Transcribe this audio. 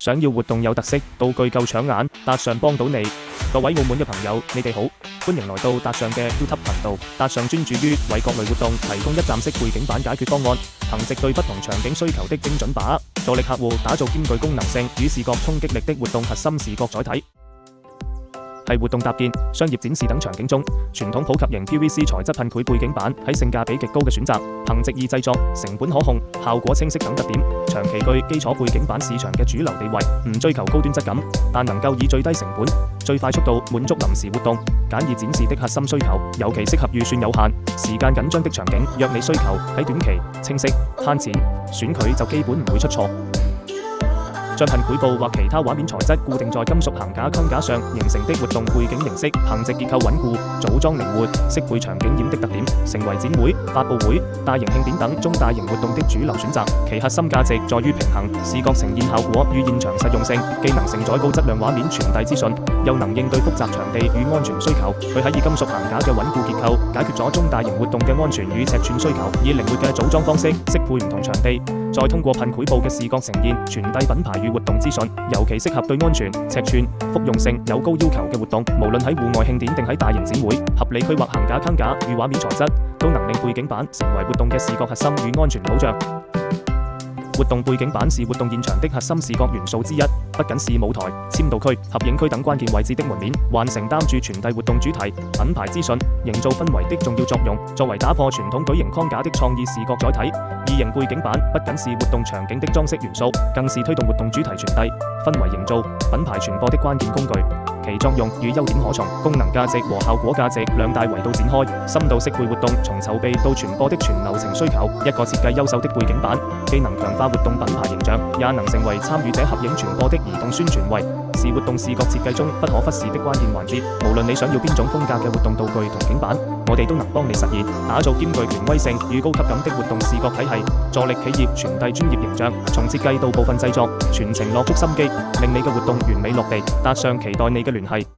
想要活動有特色，道具夠搶眼，達尚幫到你。各位澳門嘅朋友，你哋好，歡迎來到達尚嘅 YouTube 頻道。達尚專注於為各類活動提供一站式背景板解決方案，憑藉對不同場景需求的精準把握，助力客戶打造兼具功能性與視覺衝擊力的活動核心視覺載體。係活動搭建、商業展示等場景中，傳統普及型 PVC 材質噴繪背景板係性價比極高嘅選擇，憑藉易製作、成本可控、效果清晰等特點，長期具基礎背景板市場嘅主流地位。唔追求高端質感，但能夠以最低成本、最快速度滿足臨時活動、簡易展示的核心需求，尤其適合預算有限、時間緊張的場景。若你需求喺短期、清晰、慳錢，選佢就基本唔會出錯。將噴繪布或其他畫面材質固定在金屬桁框架上形成的活動背景形式，憑藉結構穩固、組裝靈活、適配場景染的特點，成為展會、發佈會、大型慶典等中大型活動的主流選擇。其核心價值在於平衡視覺呈現效果與現場實用性，既能承載高質量畫面傳遞資訊，又能應對複雜場地與安全需求。佢喺以金屬桁架嘅穩固結構，解決咗中大型活動嘅安全與尺寸需求，以靈活嘅組裝方式適配唔同場地，再通過噴繪布嘅視覺呈現，傳遞品牌與活動資訊，尤其適合對安全、尺寸、複用性有高要求嘅活動。無論喺戶外慶典定喺大型展會，合理規劃桁架框架與畫面材質，都能令背景板成為活動嘅視覺核心與安全保障。活動背景板是活動現場的核心視覺元素之一，不僅是舞台、簽到區、合影區等關鍵位置的門面，還承擔住傳遞活動主題、品牌資訊、營造氛圍的重要作用。作為打破傳統矩形框架的創意視覺載體，異形背景板不僅是活動場景的裝飾元素，更是推動活動主題傳遞、氛圍營造、品牌傳播的關鍵工具。其作用與優點可從功能價值和效果價值兩大維度展開，深度適配活動從籌備到傳播的全流程需求。一個設計優秀的背景板，既能強化活動品牌形象，也能成為參與者合影傳播的移動宣傳位，是活動視覺設計中不可忽視的關鍵環節。無論你想要邊種風格嘅活動道具同景板，我哋都能幫你實現，打造兼具權威性與高級感的活動視覺體系，助力企業傳遞專業形象。從設計到部分製作，全程落足心機，令你嘅活動完美落地。達尚期待你嘅聯繫。